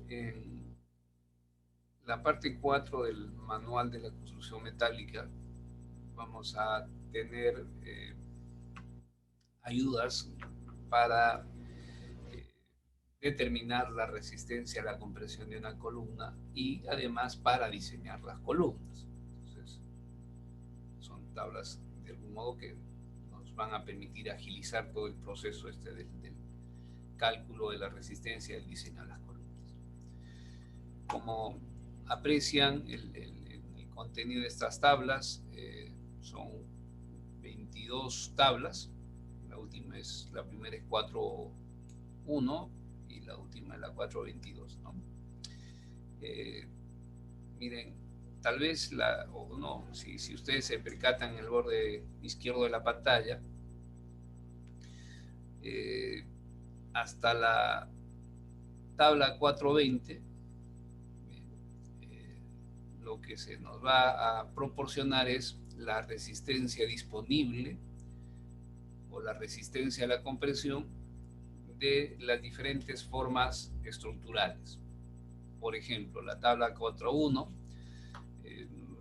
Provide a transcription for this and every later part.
En la parte 4 del manual de la construcción metálica vamos a tener ayudas para eh, determinar la resistencia a la compresión de una columna y además para diseñar las columnas. Entonces, son tablas de algún modo que nos van a permitir agilizar todo el proceso del cálculo de la resistencia y el diseño de las columnas. Como aprecian el contenido de estas tablas, son 22 tablas. La primera es 4.1 y la última es la 4.22, ¿no? Miren, tal vez o no, si ustedes se percatan en el borde izquierdo de la pantalla, hasta la tabla 420, lo que se nos va a proporcionar es la resistencia disponible o la resistencia a la compresión de las diferentes formas estructurales. Por ejemplo, la tabla 4.1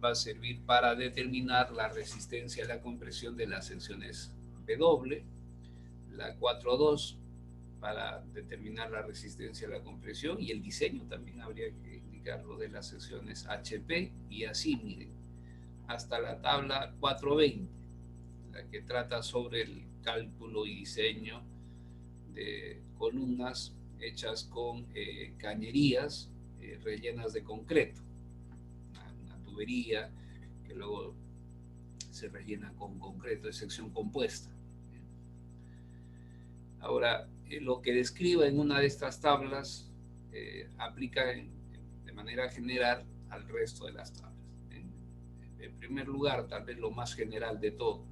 va a servir para determinar la resistencia a la compresión de las secciones W, la 4.2 para determinar la resistencia a la compresión y el diseño también habría que indicarlo de las secciones HP y así, miren, hasta la tabla 420, la que trata sobre el cálculo y diseño de columnas hechas con cañerías rellenas de concreto, una tubería que luego se rellena con concreto de sección compuesta. Ahora, lo que describa en una de estas tablas aplica de manera general al resto de las tablas. En primer lugar, tal vez lo más general de todo,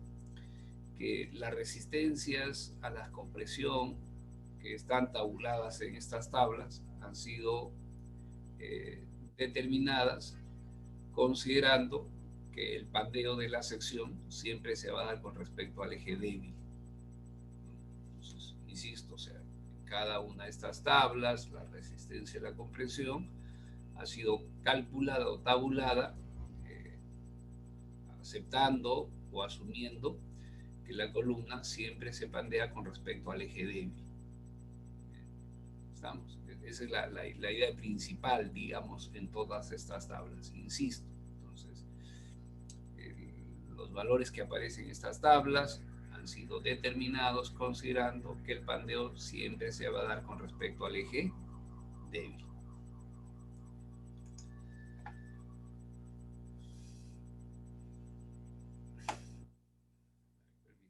que las resistencias a la compresión que están tabuladas en estas tablas han sido determinadas considerando que el pandeo de la sección siempre se va a dar con respecto al eje débil. Entonces, insisto, o sea, en cada una de estas tablas, la resistencia a la compresión ha sido calculada o tabulada aceptando o asumiendo que la columna siempre se pandea con respecto al eje débil. ¿Estamos? Esa es la idea principal, digamos, en todas estas tablas, insisto. Entonces, los valores que aparecen en estas tablas han sido determinados considerando que el pandeo siempre se va a dar con respecto al eje débil.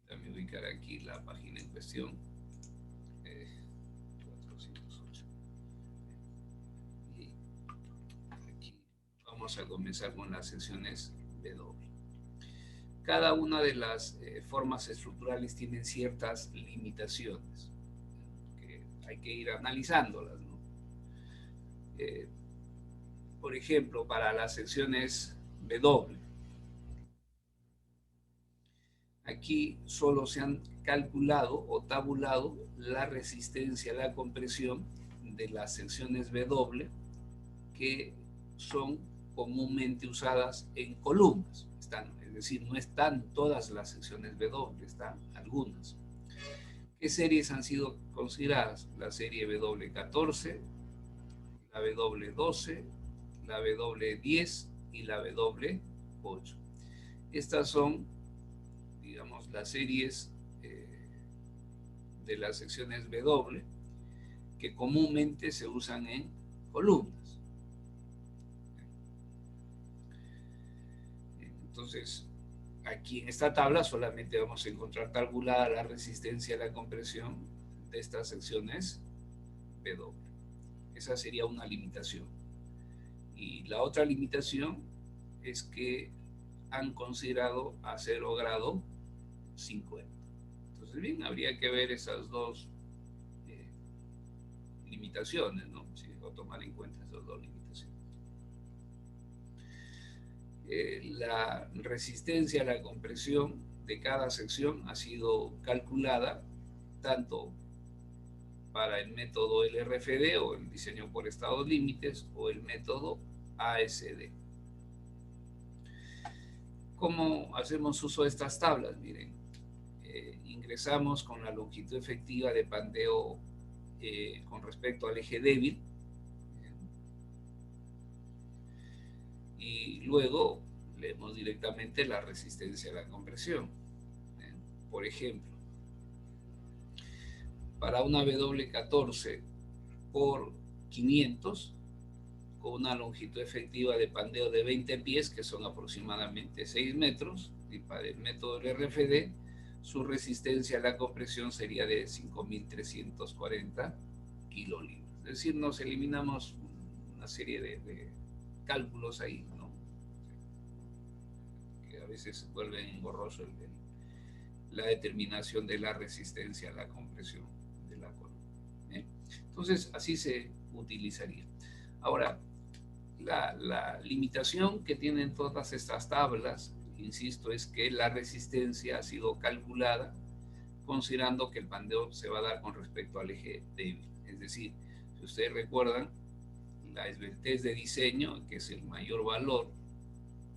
Permítanme ubicar aquí la página en cuestión. 408. Y aquí vamos a comenzar con las secciones W. Cada una de las formas estructurales tienen ciertas limitaciones que hay que ir analizándolas, ¿no? Por ejemplo, para las secciones W, aquí solo se han calculado o tabulado la resistencia a la compresión de las secciones W que son comúnmente usadas en columnas. Es decir, no están todas las secciones W, están algunas. ¿Qué series han sido consideradas? La serie W14, la W12, la W10 y la W8. Estas son, digamos, las series de las secciones W que comúnmente se usan en columnas. Entonces, aquí en esta tabla solamente vamos a encontrar calculada la resistencia a la compresión de estas secciones W. Esa sería una limitación. Y la otra limitación es que han considerado a 0 grado 50. Entonces, bien, habría que ver esas dos limitaciones, ¿no? Si o tomar en cuenta esas dos limitaciones. La resistencia a la compresión de cada sección ha sido calculada tanto para el método LRFD o el diseño por estados límites o el método ASD. ¿Cómo hacemos uso de estas tablas? Miren, ingresamos con la longitud efectiva de pandeo con respecto al eje débil y luego leemos directamente la resistencia a la compresión. Por ejemplo, para una W14 por 500 con una longitud efectiva de pandeo de 20 pies, que son aproximadamente 6 metros, y para el método del RFD, su resistencia a la compresión sería de 5.340 kilolibras. Es decir, nos eliminamos una serie de cálculos ahí, ¿no? Que a veces vuelven engorroso la determinación de la resistencia a la compresión de la columna. Entonces, así se utilizaría. Ahora, la limitación que tienen todas estas tablas, insisto, es que la resistencia ha sido calculada considerando que el pandeo se va a dar con respecto al eje débil. Es decir, si ustedes recuerdan, la esbeltez de diseño, que es el mayor valor,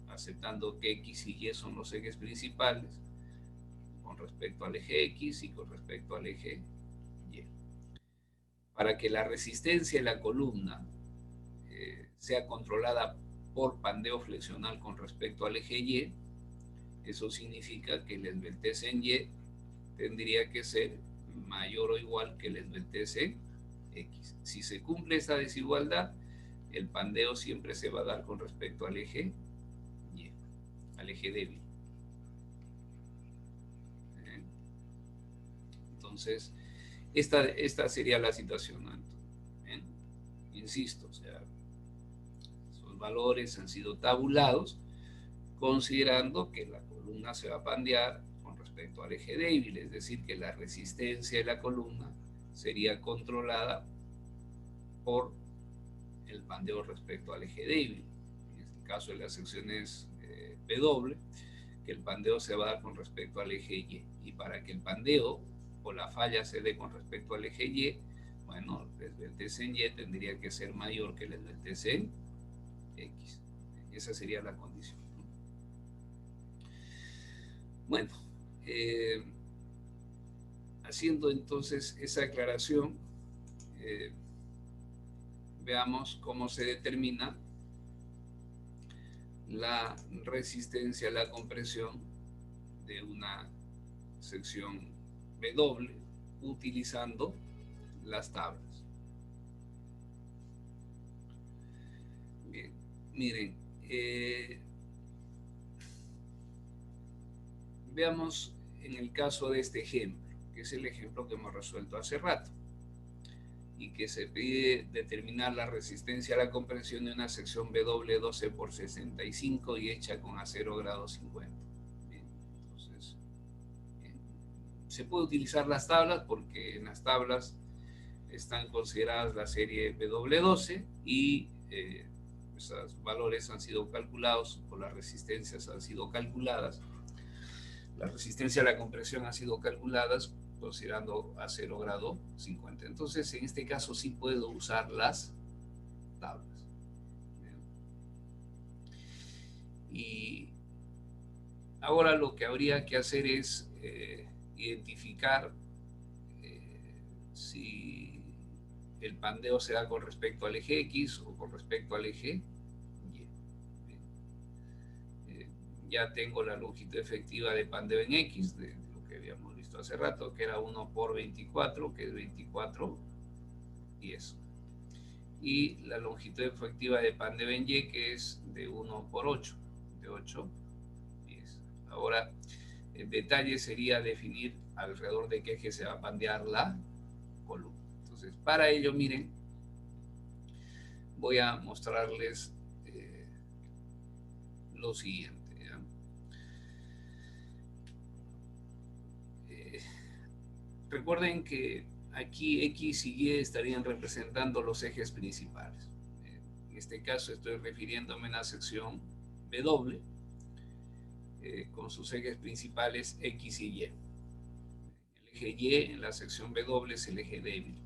aceptando que X y Y son los ejes principales, con respecto al eje X y con respecto al eje Y. Para que la resistencia de la columna sea controlada por pandeo flexional con respecto al eje Y, eso significa que la esbeltez en Y tendría que ser mayor o igual que la esbeltez en X. Si se cumple esa desigualdad, el pandeo siempre se va a dar con respecto al eje Y, al eje débil. Entonces, esta sería la situación. Insisto, o sea, esos valores han sido tabulados considerando que la columna se va a pandear con respecto al eje débil, es decir, que la resistencia de la columna sería controlada por el pandeo respecto al eje débil. En este caso de las secciones W, que el pandeo se va a dar con respecto al eje Y. Y para que el pandeo o la falla se dé con respecto al eje Y, bueno, la esbeltez en Y tendría que ser mayor que la esbeltez en X. Esa sería la condición. Bueno, haciendo entonces esa aclaración, veamos cómo se determina la resistencia a la compresión de una sección W utilizando las tablas. Bien, miren, veamos en el caso de este ejemplo, que es el ejemplo que hemos resuelto hace rato, y que se pide determinar la resistencia a la compresión de una sección W12 por 65 y hecha con acero grado 50. Bien, entonces, se puede utilizar las tablas porque en las tablas están consideradas la serie W12 y esos valores han sido calculados, o las resistencias han sido calculadas. La resistencia a la compresión ha sido calculadas considerando acero grado 50. Entonces, en este caso sí puedo usar las tablas. Y ahora lo que habría que hacer es identificar si el pandeo se da con respecto al eje X o con respecto al eje Y. Ya tengo la longitud efectiva de pandeo en X, de lo que habíamos visto hace rato, que era 1 por 24, que es 24 10. Y la longitud efectiva de pandeo en Y, que es de 1 por 8, de 8 10. Ahora, el detalle sería definir alrededor de qué eje se va a pandear la columna. Entonces, para ello, miren, voy a mostrarles lo siguiente. Recuerden que aquí X y Y estarían representando los ejes principales. En este caso estoy refiriéndome a una sección W con sus ejes principales X y Y. El eje Y en la sección W es el eje débil.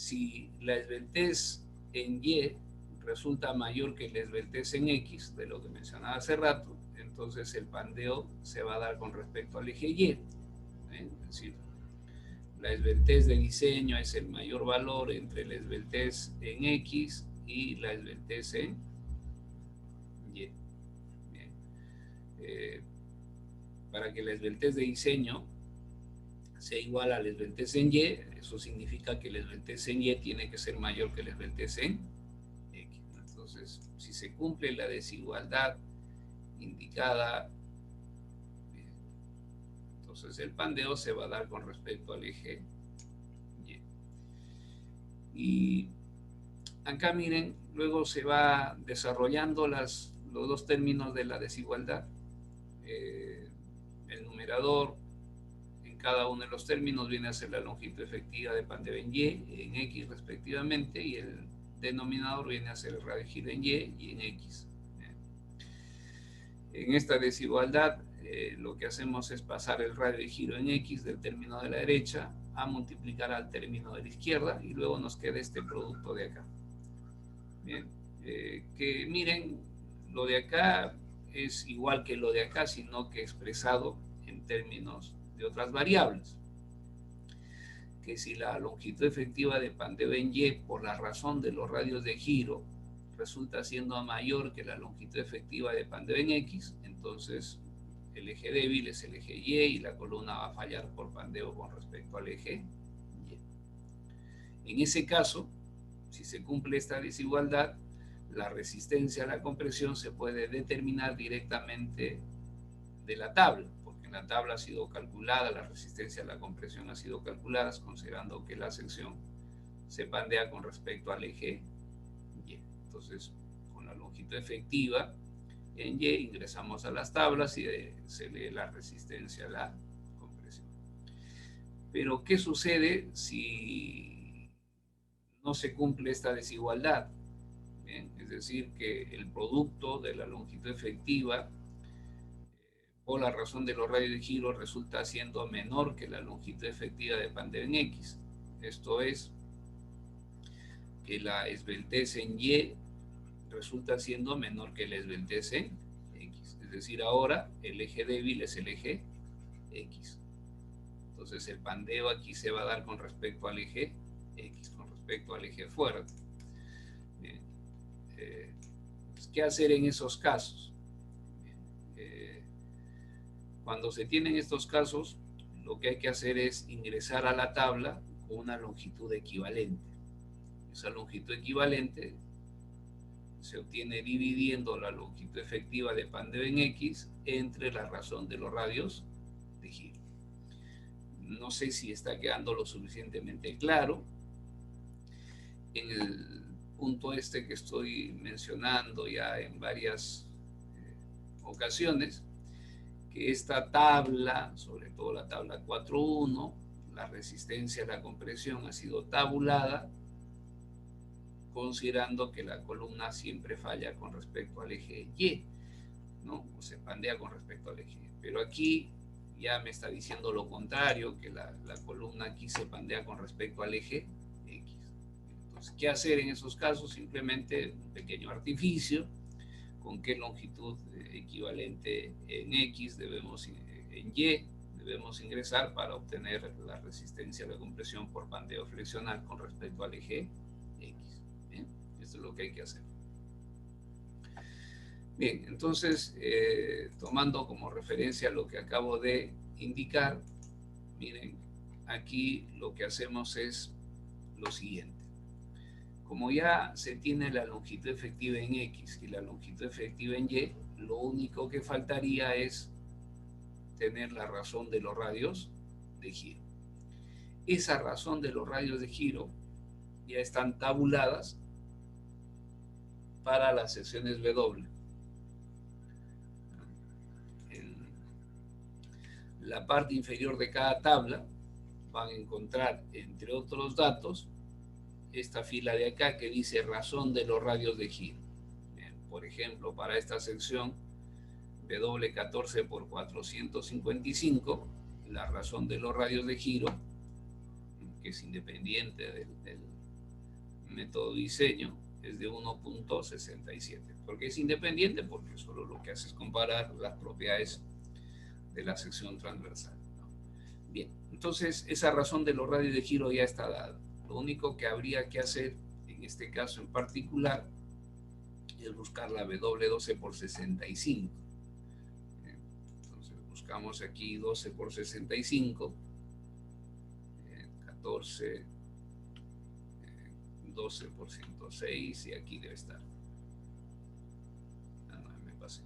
si la esbeltez en Y resulta mayor que la esbeltez en X, de lo que mencionaba hace rato, entonces el pandeo se va a dar con respecto al eje Y. Es decir, la esbeltez de diseño es el mayor valor entre la esbeltez en X y la esbeltez en Y. Bien. Para que la esbeltez de diseño sea igual a la esbeltez en Y, eso significa que la esbeltez en Y tiene que ser mayor que la esbeltez en X. Entonces, si se cumple la desigualdad indicada, entonces el pandeo se va a dar con respecto al eje Y. Y acá miren, luego se va desarrollando los dos términos de la desigualdad. El numerador en cada uno de los términos viene a ser la longitud efectiva de pandeo en Y, en X respectivamente, y el denominador viene a ser el radio de giro en Y y en X. En esta desigualdad lo que hacemos es pasar el radio de giro en X del término de la derecha a multiplicar al término de la izquierda y luego nos queda este producto de acá. Bien, que miren, lo de acá es igual que lo de acá, sino que expresado en términos de otras variables. Que si la longitud efectiva de pandeo en Y por la razón de los radios de giro resulta siendo mayor que la longitud efectiva de pandeo en X, entonces el eje débil es el eje Y y la columna va a fallar por pandeo con respecto al eje Y. En ese caso, si se cumple esta desigualdad, la resistencia a la compresión se puede determinar directamente de la tabla, porque en la tabla ha sido calculada, la resistencia a la compresión ha sido calculada, considerando que la sección se pandea con respecto al eje Y. Entonces, con la longitud efectiva en Y ingresamos a las tablas y se lee la resistencia a la compresión. Pero, ¿qué sucede si no se cumple esta desigualdad? Bien, es decir, que el producto de la longitud efectiva por la razón de los radios de giro resulta siendo menor que la longitud efectiva de pandeo en X. Esto es, que la esbeltez en Y resulta siendo menor que la esbeltez en X. Es decir, ahora el eje débil es el eje X. Entonces el pandeo aquí se va a dar con respecto al eje X, con respecto al eje fuerte. Bien. Pues, ¿qué hacer en esos casos? Cuando se tienen estos casos, lo que hay que hacer es ingresar a la tabla con una longitud equivalente. Esa longitud equivalente se obtiene dividiendo la longitud efectiva de pandeo en X entre la razón de los radios de giro. No sé si está quedando lo suficientemente claro. En el punto este que estoy mencionando ya en varias ocasiones, que esta tabla, sobre todo la tabla 4.1, la resistencia a la compresión ha sido tabulada considerando que la columna siempre falla con respecto al eje Y, ¿no? O se pandea con respecto al eje Y. Pero aquí ya me está diciendo lo contrario, que la columna aquí se pandea con respecto al eje X. Entonces, ¿qué hacer en esos casos? Simplemente un pequeño artificio. ¿Con qué longitud equivalente en X en Y debemos ingresar para obtener la resistencia a la compresión por pandeo flexional con respecto al eje X? ¿Bien? Esto es lo que hay que hacer. Bien, entonces, tomando como referencia lo que acabo de indicar, miren, aquí lo que hacemos es lo siguiente. Como ya se tiene la longitud efectiva en X y la longitud efectiva en Y, lo único que faltaría es tener la razón de los radios de giro. Esa razón de los radios de giro ya están tabuladas para las secciones W. En la parte inferior de cada tabla van a encontrar, entre otros datos, esta fila de acá que dice razón de los radios de giro. Bien, por ejemplo, para esta sección W14 por 455, la razón de los radios de giro, que es independiente método diseño es de 1.67. ¿Por qué es independiente? Porque solo lo que hace es comparar las propiedades de la sección transversal, ¿no? Bien, entonces esa razón de los radios de giro ya está dada. Lo único que habría que hacer en este caso en particular es buscar la W12 por 65. Entonces buscamos aquí 12 por 65, 14, 12 por 106, y aquí debe estar. Ah, no, me pasé.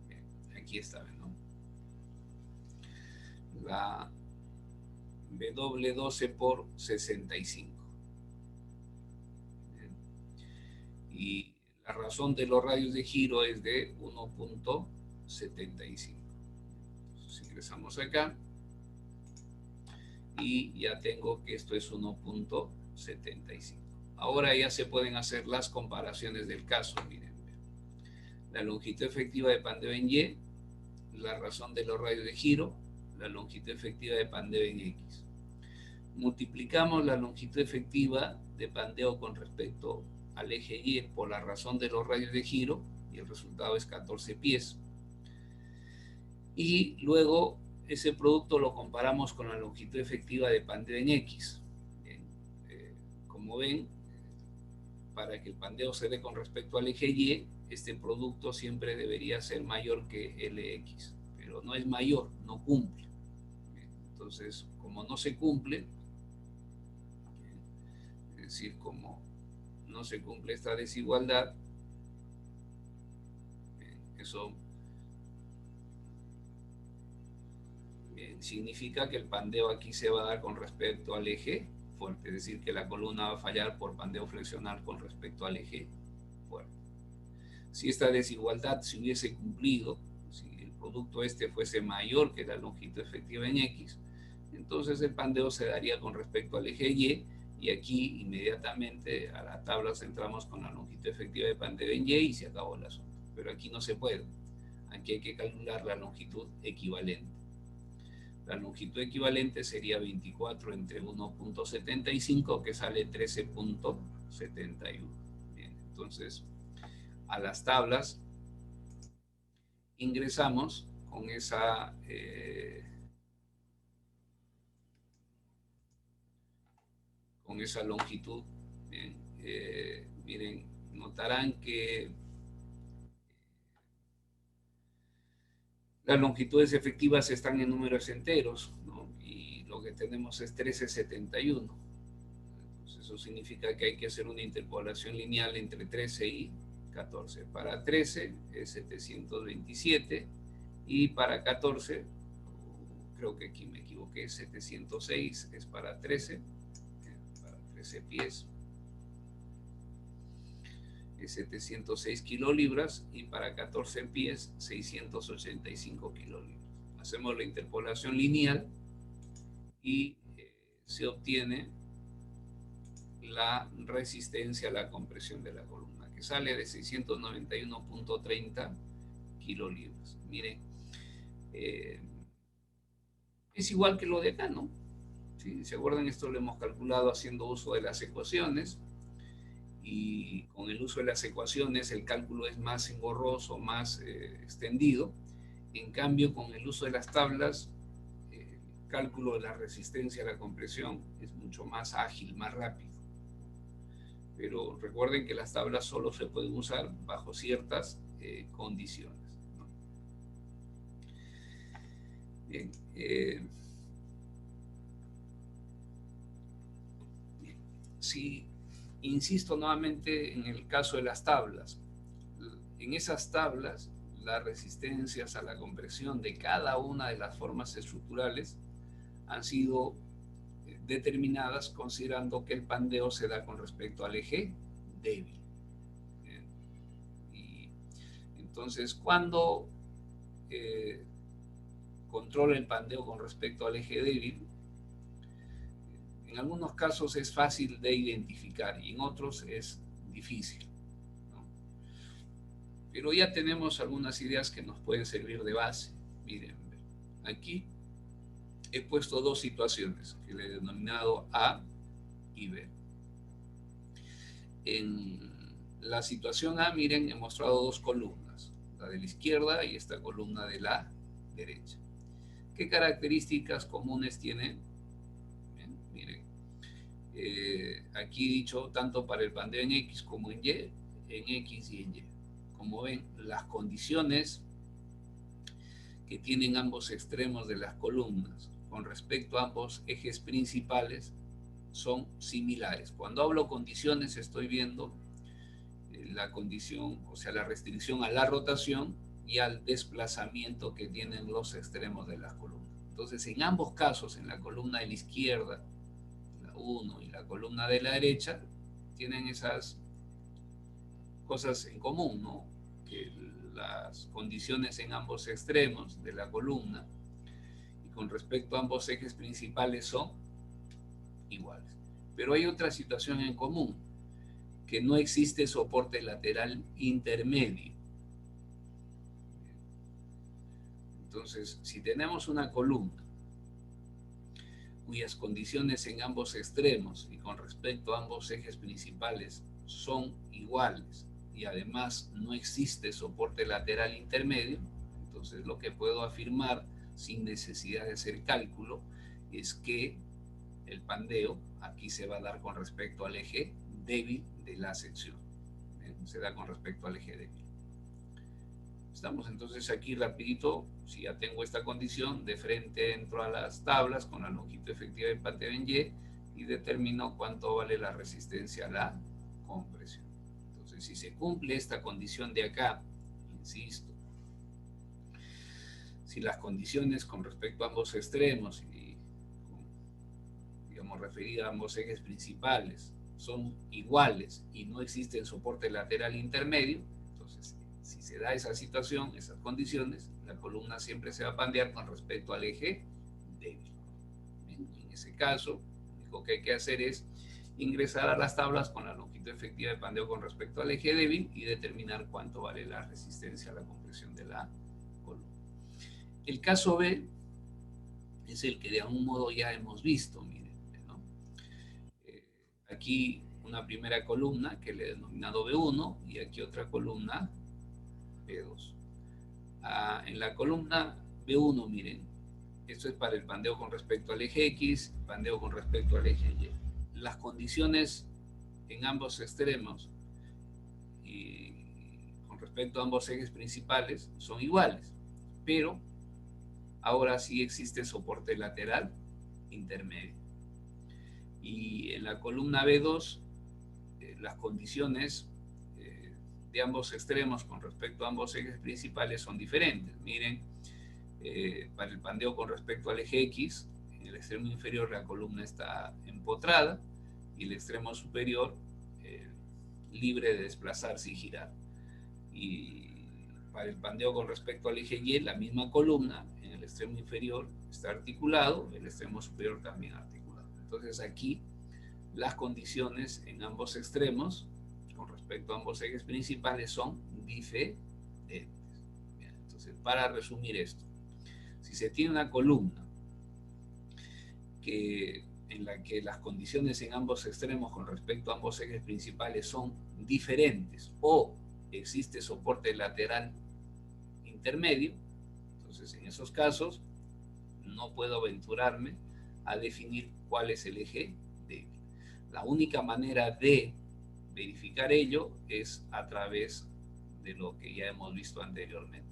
Bien, aquí está, ¿no? La W12 por 65. Bien. Y la razón de los radios de giro es de 1.75. Entonces ingresamos acá y ya tengo que esto es 1.75. Ahora ya se pueden hacer las comparaciones del caso. Miren, la longitud efectiva de pandeo en Y, la razón de los radios de giro, la longitud efectiva de pandeo en X. Multiplicamos la longitud efectiva de pandeo con respecto al eje Y por la razón de los radios de giro y el resultado es 14 pies. Y luego ese producto lo comparamos con la longitud efectiva de pandeo en X. Bien, como ven, para que el pandeo se dé con respecto al eje Y, este producto siempre debería ser mayor que LX, pero no es mayor, no cumple. Entonces, como no se cumple, es decir, como no se cumple esta desigualdad, eso significa que el pandeo aquí se va a dar con respecto al eje fuerte, es decir, que la columna va a fallar por pandeo flexional con respecto al eje fuerte. Si esta desigualdad se hubiese cumplido, si el producto este fuese mayor que la longitud efectiva en X, entonces el pandeo se daría con respecto al eje y aquí inmediatamente a la tabla entramos con la longitud efectiva de pandeo en Y se acabó el asunto. Pero aquí no se puede. Aquí hay que calcular la longitud equivalente. La longitud equivalente sería 24 entre 1.75, que sale 13.71. Bien, entonces a las tablas ingresamos con esa longitud. Bien, miren, notarán que las longitudes efectivas están en números enteros, ¿no? Y lo que tenemos es 1371. Entonces eso significa que hay que hacer una interpolación lineal entre 13 y 14. Para 13 es 727 y para 14, creo que aquí me equivoqué, 706 es para 13 pies. Es 706 kilolibras y para 14 pies 685 kilolibras. Hacemos la interpolación lineal y se obtiene la resistencia a la compresión de la columna, que sale de 691.30 kilolibras. Miren, es igual que lo de acá, ¿no? Si se acuerdan, esto lo hemos calculado haciendo uso de las ecuaciones, y con el uso de las ecuaciones el cálculo es más engorroso, más extendido. En cambio, con el uso de las tablas, el cálculo de la resistencia a la compresión es mucho más ágil, más rápido. Pero recuerden que las tablas solo se pueden usar bajo ciertas condiciones, ¿no? Bien, si insisto nuevamente en el caso de las tablas, en esas tablas las resistencias a la compresión de cada una de las formas estructurales han sido determinadas considerando que el pandeo se da con respecto al eje débil. Y entonces, cuando controla el pandeo con respecto al eje débil, en algunos casos es fácil de identificar y en otros es difícil, ¿no? Pero ya tenemos algunas ideas que nos pueden servir de base. Miren, aquí he puesto dos situaciones que le he denominado A y B. en la situación A, miren, he mostrado dos columnas, la de la izquierda y esta columna de la derecha. ¿Qué características comunes tienen? Bien, miren, aquí he dicho tanto para el pandeo en X como en Y, en X y en Y. Como ven, las condiciones que tienen ambos extremos de las columnas con respecto a ambos ejes principales son similares. Cuando hablo condiciones estoy viendo la condición, o sea, la restricción a la rotación y al desplazamiento que tienen los extremos de las columnas. Entonces, en ambos casos, en la columna de la izquierda, la 1 y la columna de la derecha, tienen esas cosas en común, ¿no? Que las condiciones en ambos extremos de la columna y con respecto a ambos ejes principales son iguales. Pero hay otra situación en común, que no existe soporte lateral intermedio. Entonces, si tenemos una columna cuyas condiciones en ambos extremos y con respecto a ambos ejes principales son iguales y además no existe soporte lateral intermedio, entonces lo que puedo afirmar sin necesidad de hacer cálculo es que el pandeo aquí se va a dar con respecto al eje débil de la sección. Se da con respecto al eje débil. Estamos entonces aquí rapidito, si ya tengo esta condición, de frente entro a las tablas con la longitud efectiva del pandeo en Y y determino cuánto vale la resistencia a la compresión. Entonces, si se cumple esta condición de acá, insisto, si las condiciones con respecto a ambos extremos y, digamos, referidas a ambos ejes principales son iguales y no existe el soporte lateral intermedio, entonces, si se da esa situación, esas condiciones, la columna siempre se va a pandear con respecto al eje débil. Bien, en ese caso, lo único que hay que hacer es ingresar a las tablas con la longitud efectiva de pandeo con respecto al eje débil y determinar cuánto vale la resistencia a la compresión de la columna. El caso B es el que de algún modo ya hemos visto, miren, ¿no? Aquí una primera columna que le he denominado B1 y aquí otra columna B2. En la columna B1, miren, esto es para el pandeo con respecto al eje X, pandeo con respecto al eje Y. Las condiciones en ambos extremos y con respecto a ambos ejes principales son iguales, pero ahora sí existe soporte lateral intermedio. Y en la columna B2, las condiciones de ambos extremos con respecto a ambos ejes principales son diferentes. Miren, para el pandeo con respecto al eje X, en el extremo inferior la columna está empotrada y el extremo superior libre de desplazarse y girar. Y para el pandeo con respecto al eje Y, la misma columna en el extremo inferior está articulado, el extremo superior también articulado. Entonces aquí las condiciones en ambos extremos con respecto a ambos ejes principales son diferentes. Bien, entonces, para resumir esto, si se tiene una columna en la que las condiciones en ambos extremos con respecto a ambos ejes principales son diferentes o existe soporte lateral intermedio, entonces en esos casos no puedo aventurarme a definir cuál es el eje débil. La única manera de verificar ello es a través de lo que ya hemos visto anteriormente.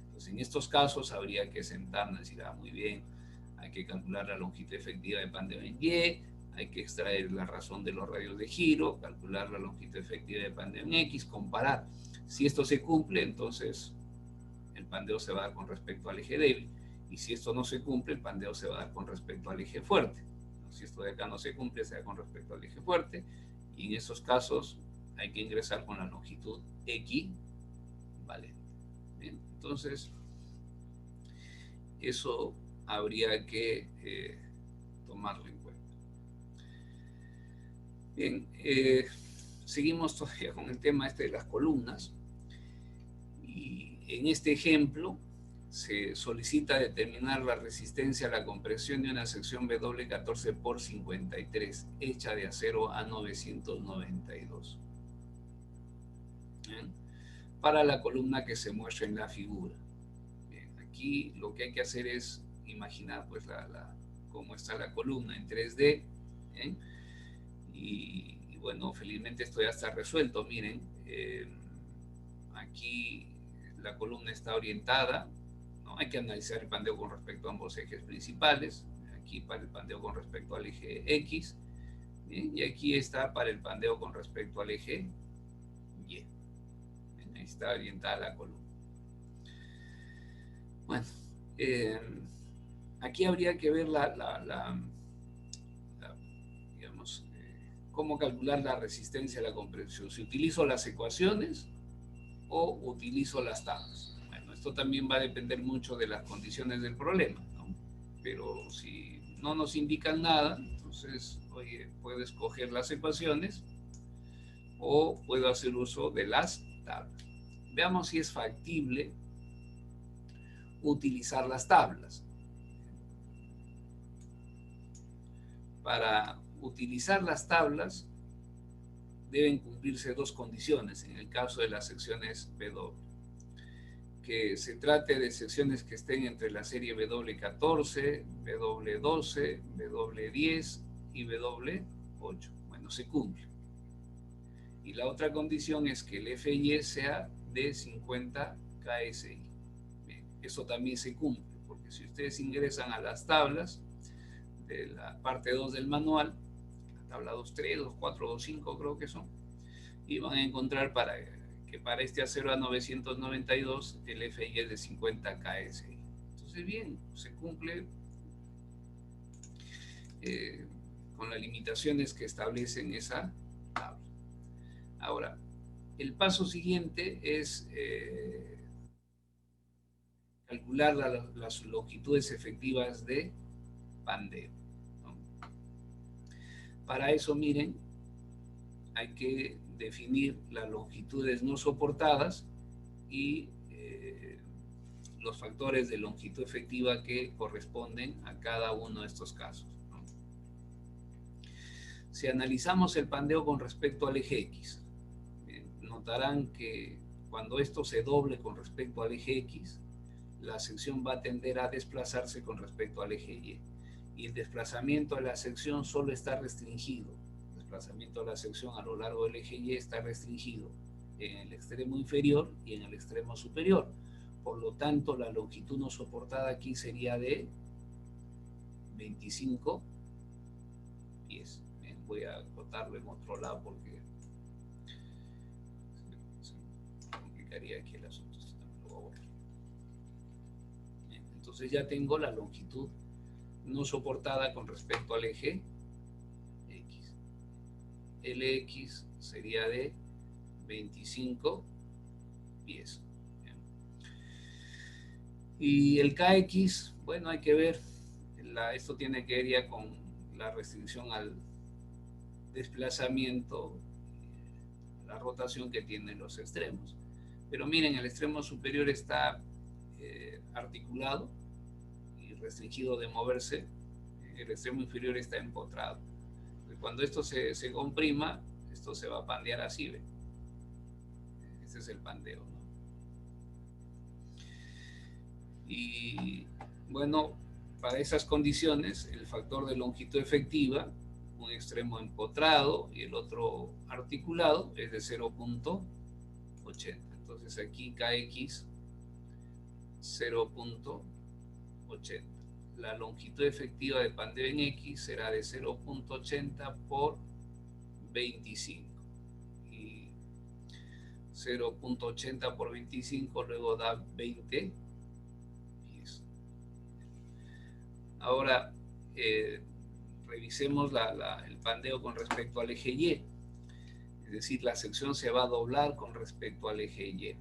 Entonces, en estos casos habría que sentarnos y decir, muy bien, hay que calcular la longitud efectiva de pandeo en Y, hay que extraer la razón de los radios de giro, calcular la longitud efectiva de pandeo en X, comparar. Si esto se cumple, entonces el pandeo se va a dar con respecto al eje débil, y si esto no se cumple, el pandeo se va a dar con respecto al eje fuerte. Si esto de acá no se cumple, se da con respecto al eje fuerte, y en esos casos hay que ingresar con la longitud equivalente. Bien, entonces, eso habría que tomarlo en cuenta. Bien, seguimos todavía con el tema este de las columnas, y en este ejemplo se solicita determinar la resistencia a la compresión de una sección W14 por 53 hecha de acero A992. ¿bien? Para la columna que se muestra en la figura. Bien, aquí lo que hay que hacer es imaginar pues cómo está la columna en 3D. ¿Bien? Y bueno, felizmente esto ya está resuelto. Miren, aquí la columna está orientada, ¿no? Hay que analizar el pandeo con respecto a ambos ejes principales. Aquí para el pandeo con respecto al eje X. ¿Bien? Y aquí está para el pandeo con respecto al eje Y. ¿Bien? Ahí está orientada la columna. Bueno, aquí habría que ver digamos, cómo calcular la resistencia a la compresión. Si utilizo las ecuaciones o utilizo las tablas. Bueno, esto también va a depender mucho de las condiciones del problema, ¿no? Pero si no nos indican nada, entonces, oye, puedo escoger las ecuaciones o puedo hacer uso de las tablas. Veamos si es factible utilizar las tablas. Para utilizar las tablas deben cumplirse dos condiciones en el caso de las secciones W. Que se trate de secciones que estén entre la serie W14, W12, W10 y W8. Bueno, se cumple. Y la otra condición es que el FY sea de 50 KSI. Bien, eso también se cumple, porque si ustedes ingresan a las tablas de la parte 2 del manual, la tabla 2.3, 2.4, 2.5 creo que son, y van a encontrar que para este acero A992 el FI es de 50 KSI. Entonces, bien, se cumple con las limitaciones que establecen esa tabla. Ahora, el paso siguiente es calcular las longitudes efectivas de pandeo, ¿no? Para eso, miren, hay que definir las longitudes no soportadas y los factores de longitud efectiva que corresponden a cada uno de estos casos, ¿no? Si analizamos el pandeo con respecto al eje X, notarán que cuando esto se doble con respecto al eje X, la sección va a tender a desplazarse con respecto al eje Y. Y el desplazamiento de la sección solo está restringido. El desplazamiento de la sección a lo largo del eje Y está restringido en el extremo inferior y en el extremo superior. Por lo tanto, la longitud no soportada aquí sería de 25 pies. Bien, voy a acotarlo en otro lado porque se complicaría aquí el asunto. Bien, entonces ya tengo la longitud no soportada con respecto al eje X. LX sería de 25 pies. Y el KX, bueno, hay que ver, esto tiene que ver ya con la restricción al desplazamiento, la rotación que tienen los extremos. Pero miren, el extremo superior está articulado y restringido de moverse, el extremo inferior está empotrado. Cuando esto se comprima, esto se va a pandear así, ¿ve? Este es el pandeo, ¿no? Y bueno, para esas condiciones, el factor de longitud efectiva, un extremo empotrado y el otro articulado, es de 0.80. Entonces aquí KX 0.80. La longitud efectiva de pandeo en X será de 0.80 por 25. Y 0.80 por 25 luego da 20. Ahora, revisemos el pandeo con respecto al eje Y. Es decir, la sección se va a doblar con respecto al eje Y.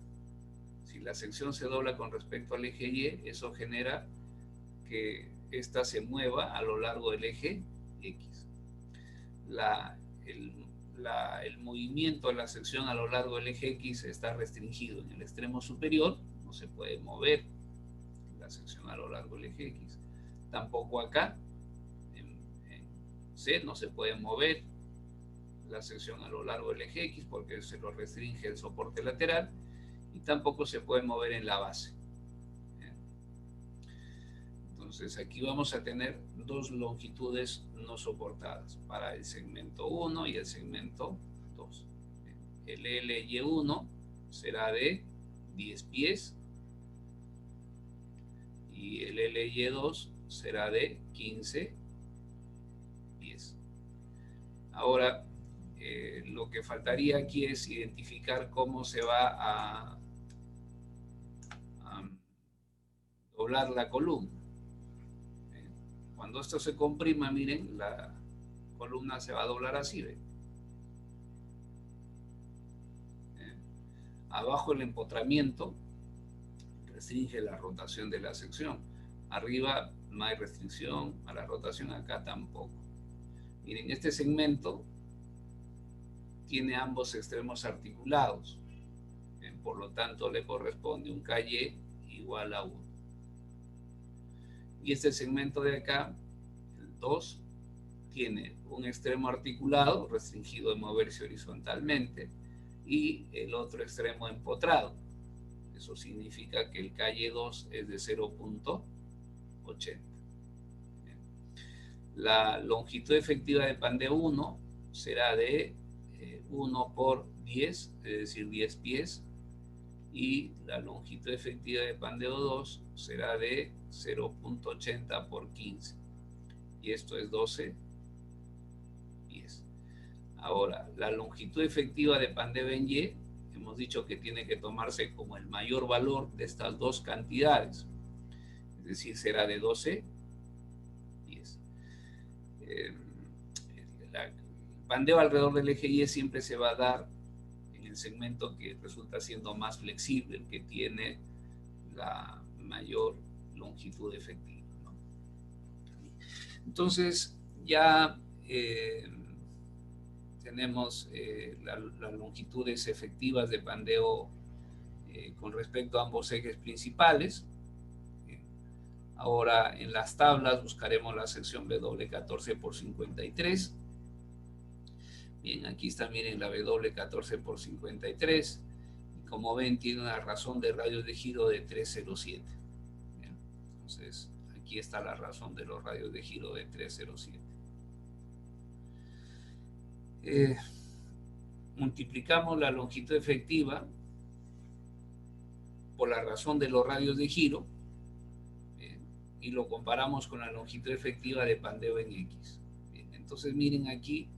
Si la sección se dobla con respecto al eje Y, eso genera que ésta se mueva a lo largo del eje X. El movimiento de la sección a lo largo del eje X está restringido en el extremo superior, no se puede mover la sección a lo largo del eje X. Tampoco acá, en C no se puede mover la sección a lo largo del eje X porque se lo restringe el soporte lateral, y tampoco se puede mover en la base. Entonces aquí vamos a tener dos longitudes no soportadas para el segmento 1 y el segmento 2. El LY1 será de 10 pies y el LY2 será de 15 pies. Ahora, lo que faltaría aquí es identificar cómo se va a doblar la columna. Cuando esto se comprima, miren, la columna se va a doblar así, ¿ven? Abajo el empotramiento restringe la rotación de la sección. Arriba no hay restricción a la rotación, acá tampoco. Miren, este segmento tiene ambos extremos articulados. Por lo tanto, le corresponde un KY igual a 1. Y este segmento de acá, el 2, tiene un extremo articulado, restringido de moverse horizontalmente, y el otro extremo empotrado. Eso significa que el KY2 es de 0.80. La longitud efectiva de pandeo 1 será de 1 por 10, es decir, 10 pies, y la longitud efectiva de pandeo 2 será de 0.80 por 15, y esto es 12 pies. Ahora, la longitud efectiva de pandeo en Y, hemos dicho que tiene que tomarse como el mayor valor de estas dos cantidades, es decir, será de 12 pies. El pandeo alrededor del eje Y siempre se va a dar en el segmento que resulta siendo más flexible, el que tiene la mayor longitud efectiva, ¿no? Entonces ya tenemos las longitudes efectivas de pandeo con respecto a ambos ejes principales. Ahora en las tablas buscaremos la sección W14 por 53. Bien, aquí está, miren, la W14 por 53. Y como ven, tiene una razón de radios de giro de 307. Bien, entonces, aquí está la razón de los radios de giro de 307. Multiplicamos la longitud efectiva por la razón de los radios de giro, y lo comparamos con la longitud efectiva de pandeo en X. Bien, entonces miren aquí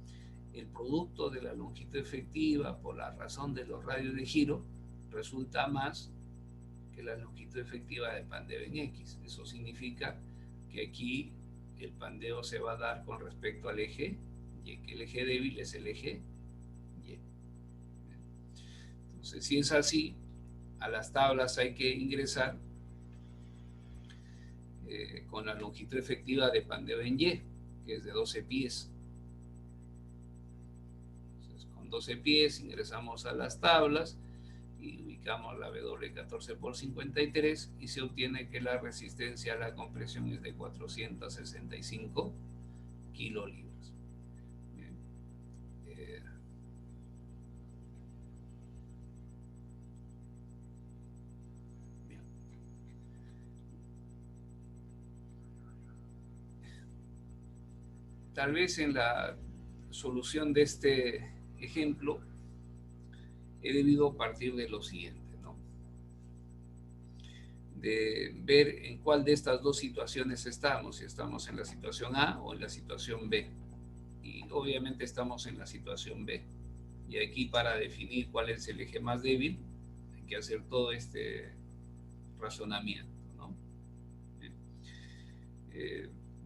el producto de la longitud efectiva por la razón de los radios de giro resulta más que la longitud efectiva de pandeo en X. Eso significa que aquí el pandeo se va a dar con respecto al eje Y, que el eje débil es el eje Y. Entonces, si es así, a las tablas hay que ingresar con la longitud efectiva de pandeo en Y, que es de 12 pies. Entonces, con 12 pies ingresamos a las tablas y ubicamos la W14 por 53 y se obtiene que la resistencia a la compresión es de 465 kilolibras. Bien. Bien. Tal vez en la solución de este ejemplo he debido partir de lo siguiente, ¿no? De ver en cuál de estas dos situaciones estamos, si estamos en la situación A o en la situación B. Y obviamente estamos en la situación B. Y aquí, para definir cuál es el eje más débil, hay que hacer todo este razonamiento, ¿no?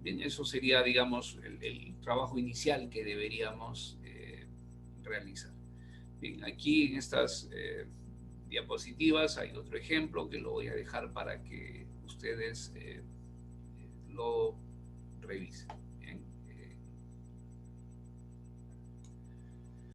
Bien, eso sería, digamos, el trabajo inicial que deberíamos realizar. Bien, aquí en estas diapositivas hay otro ejemplo que lo voy a dejar para que ustedes lo revisen.